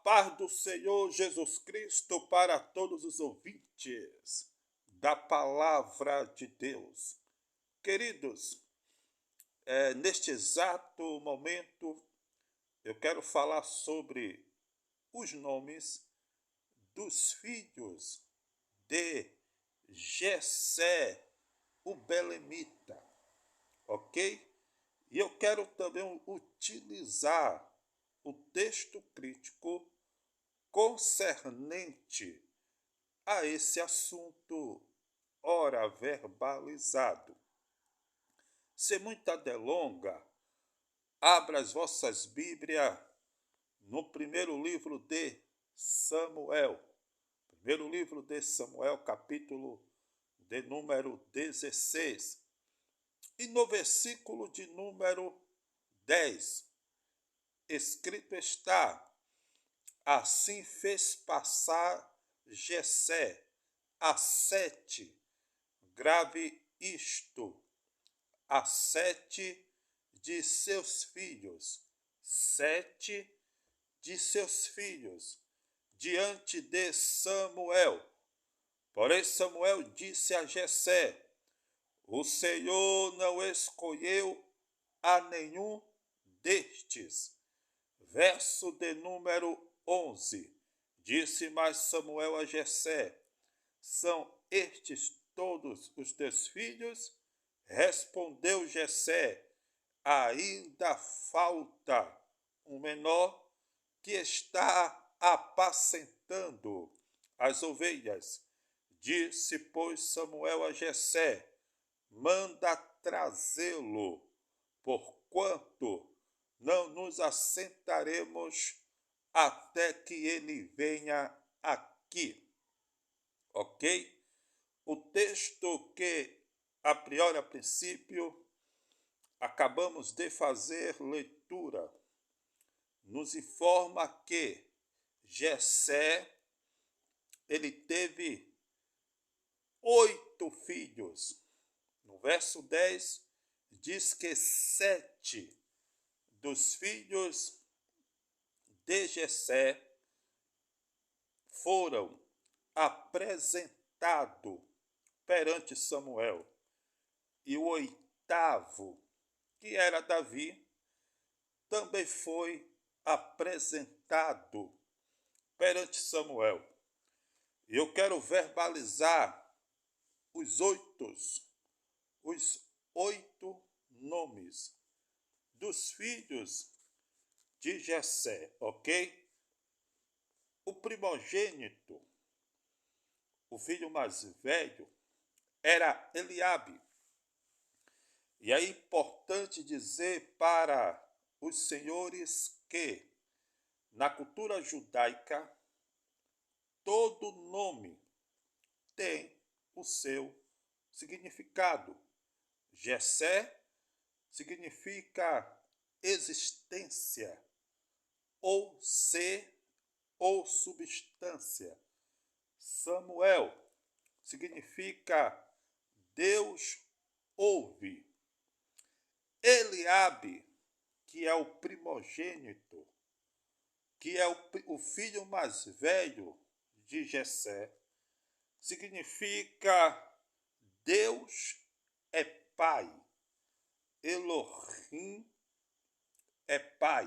paz do Senhor Jesus Cristo para todos os ouvintes da palavra de Deus. Queridos, neste exato momento eu quero falar sobre os nomes dos filhos de Jessé, o belemita, ok? E eu quero também utilizar o texto crítico concernente a esse assunto ora verbalizado. Sem muita delonga, abra as vossas Bíblias no primeiro livro de Samuel. Primeiro livro de Samuel, capítulo de número 16. E no versículo de número 10, escrito está: assim fez passar Jessé a 7, grave isto, a 7 de seus filhos, 7 de seus filhos, diante de Samuel. Porém Samuel disse a Jessé: o Senhor não escolheu a nenhum destes. Verso de número 11. Disse mais Samuel a Jessé: são estes todos os teus filhos? Respondeu Jessé: ainda falta um menor que está apacentando as ovelhas. Disse, pois, Samuel a Jessé: manda trazê-lo, porquanto não nos assentaremos até que ele venha aqui. Ok? O texto que, a priori, a princípio, acabamos de fazer leitura, nos informa que Jessé, ele teve 8 filhos. No verso 10, diz que 7 dos filhos de Jessé foram apresentados perante Samuel. E o 8º, que era Davi, também foi apresentado perante Samuel. E eu quero verbalizar os 8 nomes dos filhos de Jessé, ok? O primogênito, o filho mais velho, era Eliabe. E é importante dizer para os senhores que, na cultura judaica, todo nome tem o seu significado. Jessé significa existência, ou ser, ou substância. Samuel significa Deus ouve. Eliabe, que é o primogênito, que é o filho mais velho de Jessé, significa Deus é Pai. Elohim é Pai,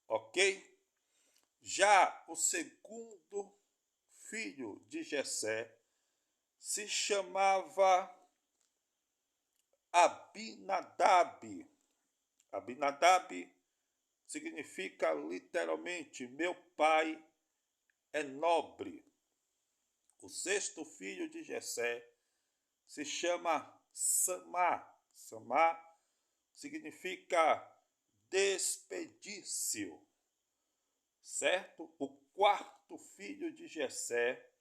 ok? Já o segundo filho de Jessé se chamava Abinadab. Abinadab significa literalmente meu pai é nobre. O 6º filho de Jessé se chama Samá. Samá significa desperdício, certo? O 4º filho de Jessé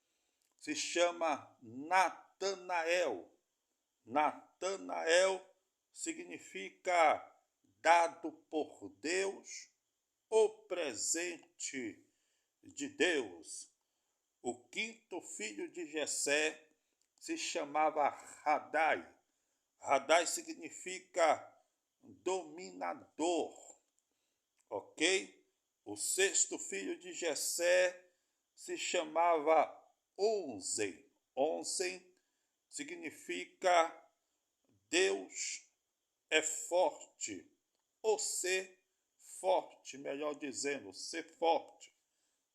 se chama Natanael. Natanael significa dado por Deus, o presente de Deus. O 5º filho de Jessé se chamava Radai. Radai significa dominador, ok? O sexto filho de Jessé se chamava Onzen. Onzen significa Deus é forte, ou ser forte, melhor dizendo, ser forte,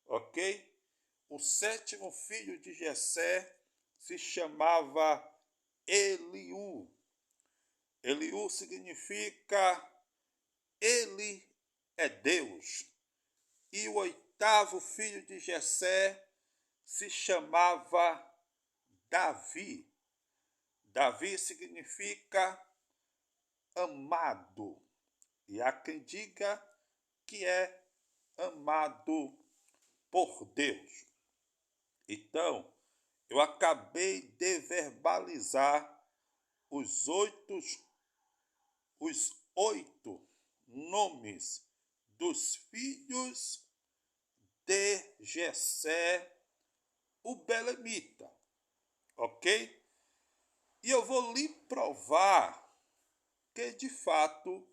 ok? O sétimo filho de Jessé se chamava Eliú. Eliú significa ele é Deus. E o oitavo filho de Jessé se chamava Davi. Davi significa amado. E há quem diga que é amado por Deus. Então, eu acabei de verbalizar os oito nomes dos filhos de Jessé, o belemita, ok? E eu vou lhe provar que, de fato,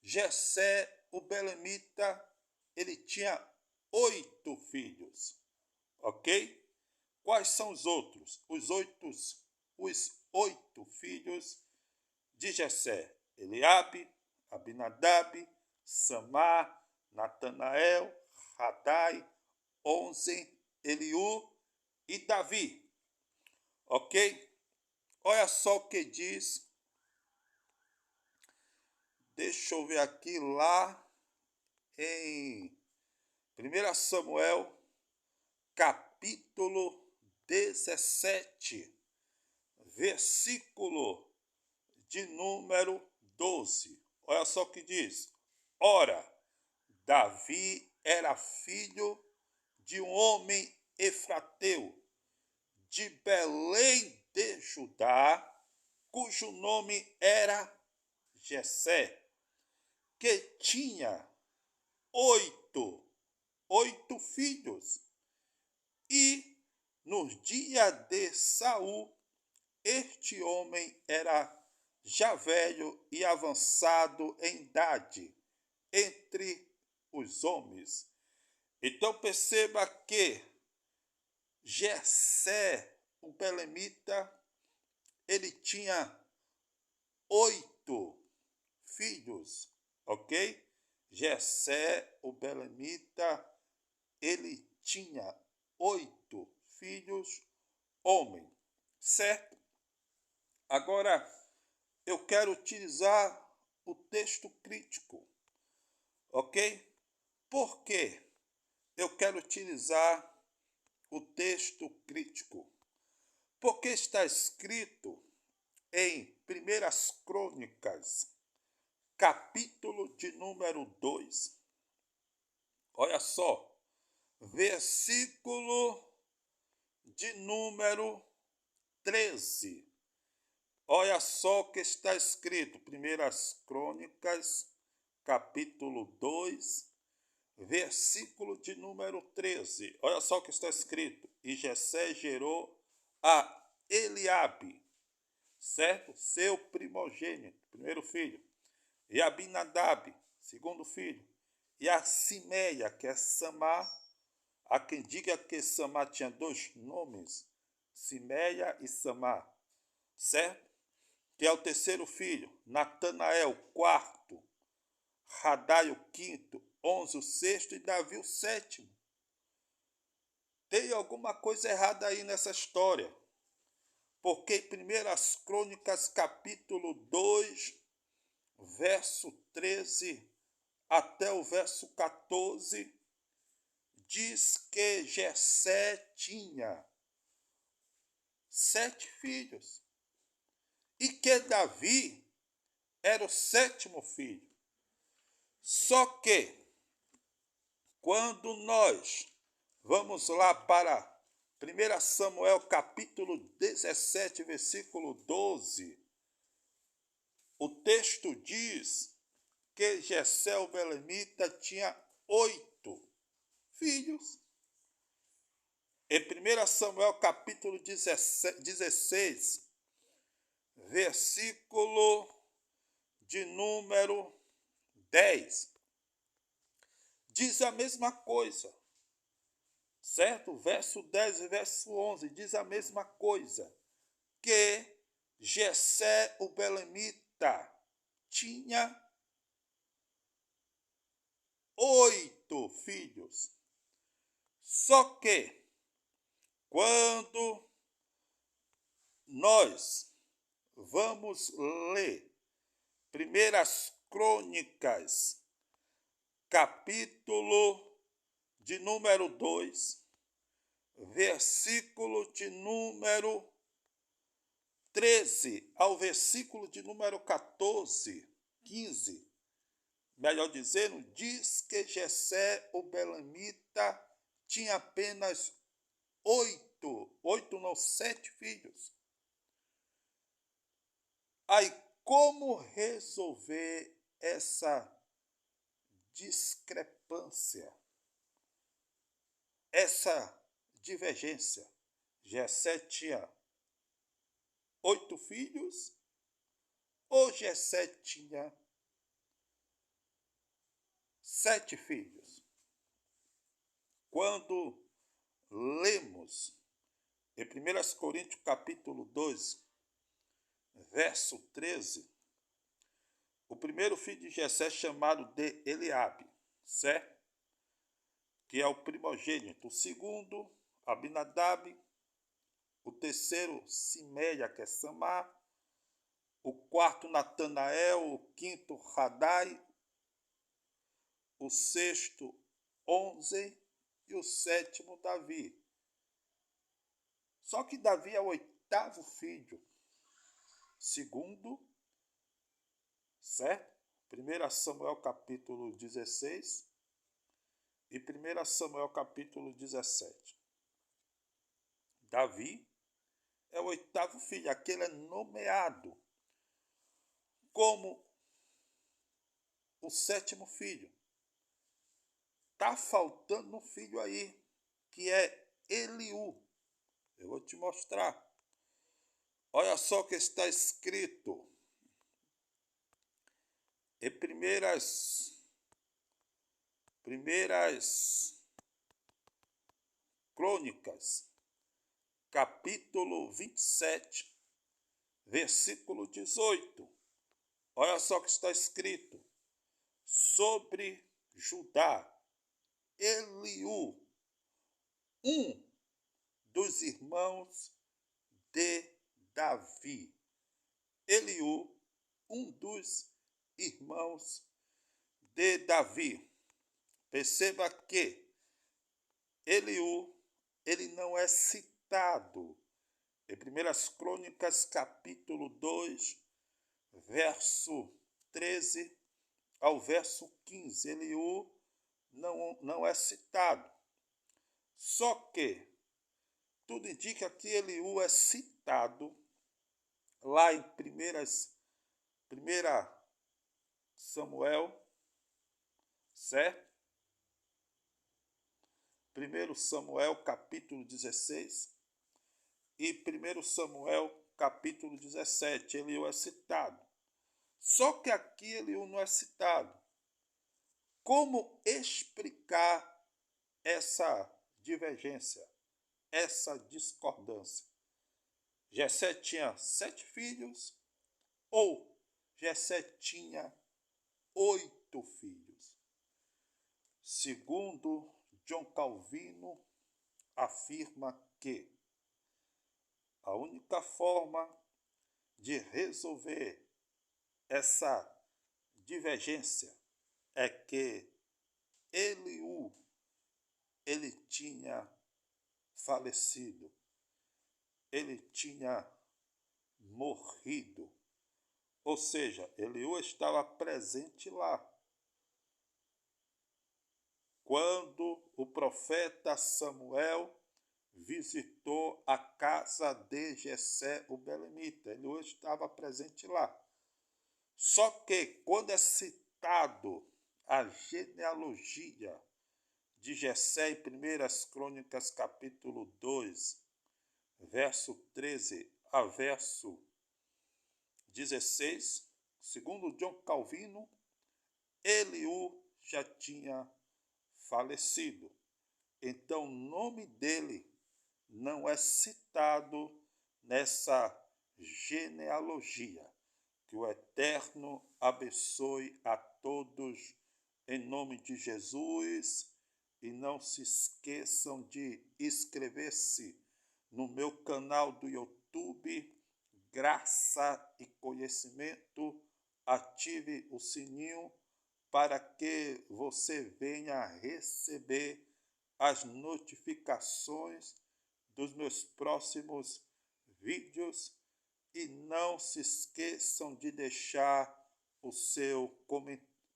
Jessé, o belemita, ele tinha 8 filhos, ok? Quais são os outros? Os oito filhos de Jessé: Eliabe, Abinadab, Samar, Natanael, Radai, Onzen, Eliú e Davi. Ok? Olha só o que diz. Deixa eu ver aqui lá em 1 Samuel, capítulo 17, versículo de número 12. Olha só o que diz. Ora, Davi era filho de um homem efrateu, de Belém de Judá, cujo nome era Jessé, que tinha oito filhos. E nos dias de Saul, este homem era já velho e avançado em idade entre os homens. Então perceba que Jessé, o belemita, ele tinha 8 filhos, ok? Jessé, o belemita, ele tinha 8 filhos homens, certo? Agora, eu quero utilizar o texto crítico, ok? Por quê? Eu quero utilizar o texto crítico, porque está escrito em 1 Crônicas, capítulo de número 2. Olha só, versículo de número 13. Olha só o que está escrito, 1 Crônicas, capítulo 2, versículo de número 13. Olha só o que está escrito. E Jessé gerou a Eliabe, certo? Seu primogênito, primeiro filho. E a Abinadab, segundo filho. E a Simeia, que é Samar. Há quem diga que Samar tinha 2 nomes, Simeia e Samar, certo? Que é o terceiro filho. Natanael, o quarto. Radai, o quinto. Onze, o sexto. E Davi, o sétimo. Tem alguma coisa errada aí nessa história. Porque em 1 Crônicas, capítulo 2, verso 13 até o verso 14, diz que Jessé tinha 7 filhos e que Davi era o 7º filho. Só que, quando nós vamos lá para 1 Samuel capítulo 17, versículo 12, o texto diz que Jessé o belemita tinha 8 filhos. Em 1 Samuel capítulo 16, versículo de número 10, diz a mesma coisa, certo? Verso 10 e verso 11 diz a mesma coisa, que Jessé, o belemita, tinha 8 filhos. Só que, quando nós vamos ler Primeiras Crônicas, capítulo de número 2, versículo de número 13 ao versículo de número 14, 15, melhor dizendo, diz que Jessé, o belemita, tinha apenas 7 filhos. Aí, como resolver essa discrepância, essa divergência? Jessé tinha 8 filhos ou Jessé tinha 7 filhos? Quando lemos em 1 Coríntios capítulo 2, verso 13, o primeiro filho de Jessé chamado de Eliabe, certo? Que é o primogênito. O segundo, Abinadab. O terceiro, Simeia, que é Samar. O quarto, Natanael. O quinto, Radai. O sexto, Onze. E o sétimo, Davi. Só que Davi é o 8º filho. Segundo, certo? 1 Samuel capítulo 16 e 1 Samuel capítulo 17. Davi é o 8º filho, aquele é nomeado como o 7º filho. Está faltando um filho aí, que é Eliú. Eu vou te mostrar. Olha só o que está escrito em primeiras Crônicas, capítulo 27, versículo 18. Olha só o que está escrito sobre Judá. Eliú, um dos irmãos de Davi. Eliú, um dos irmãos de Davi. Perceba que Eliú, ele não é citado em 1 Crônicas, capítulo 2, verso 13 ao verso 15. Eliú não é citado. Só que tudo indica que Eliú é citado lá em 1 Samuel, certo? 1 Samuel capítulo 16 e 1 Samuel capítulo 17. Eliú é citado. Só que aqui Eliú não é citado. Como explicar essa divergência, essa discordância? Jessé tinha 7 filhos ou Jessé tinha 8 filhos? Segundo John Calvino, afirma que a única forma de resolver essa divergência é que Eliú, ele tinha falecido, ele tinha morrido. Ou seja, Eliú estava presente lá quando o profeta Samuel visitou a casa de Jessé, o belemita. Eliú estava presente lá. Só que quando é citado a genealogia de Jessé em 1 Crônicas capítulo 2, verso 13 a verso 16, segundo John Calvino, Eliú já tinha falecido. Então, o nome dele não é citado nessa genealogia. Que o Eterno abençoe a todos em nome de Jesus. E não se esqueçam de inscrever-se no meu canal do YouTube, Graça e Conhecimento. Ative o sininho para que você venha receber as notificações dos meus próximos vídeos. E não se esqueçam de deixar o seu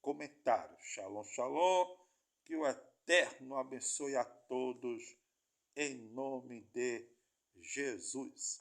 comentário. Shalom, shalom. Que o Eterno abençoe a todos em nome de Jesus.